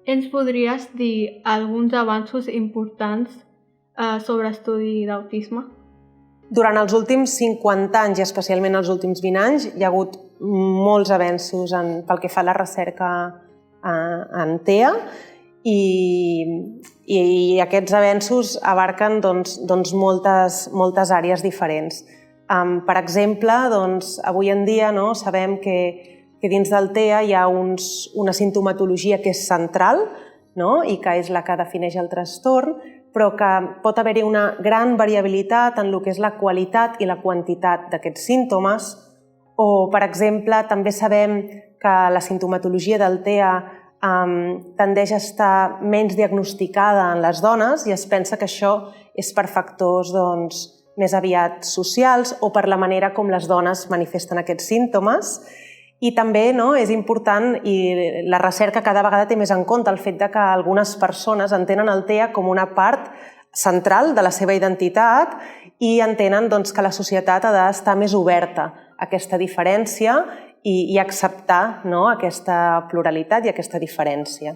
Ens podries dir alguns avanços importants sobre estudi d'autisme? Durant els últims 50 anys, i especialment els últims 20 anys, hi ha hagut molts avenços pel que fa a la recerca en TEA i aquests avenços abarquen moltes àrees diferents. Per exemple, avui en dia sabem que dins del TEA hi ha una simptomatologia que és central i que és la que defineix el trastorn, però que pot haver-hi una gran variabilitat en el que és la qualitat i la quantitat d'aquests símptomes. O, per exemple, també sabem que la simptomatologia del TEA tendeix a estar menys diagnosticada en les dones i es pensa que això és per factors més aviat socials o per la manera com les dones manifesten aquests símptomes. I també és important, i la recerca cada vegada té més en compte el fet que algunes persones entenen el TEA com una part central de la seva identitat i entenen que la societat ha d'estar més oberta a aquesta diferència i acceptar aquesta pluralitat i aquesta diferència.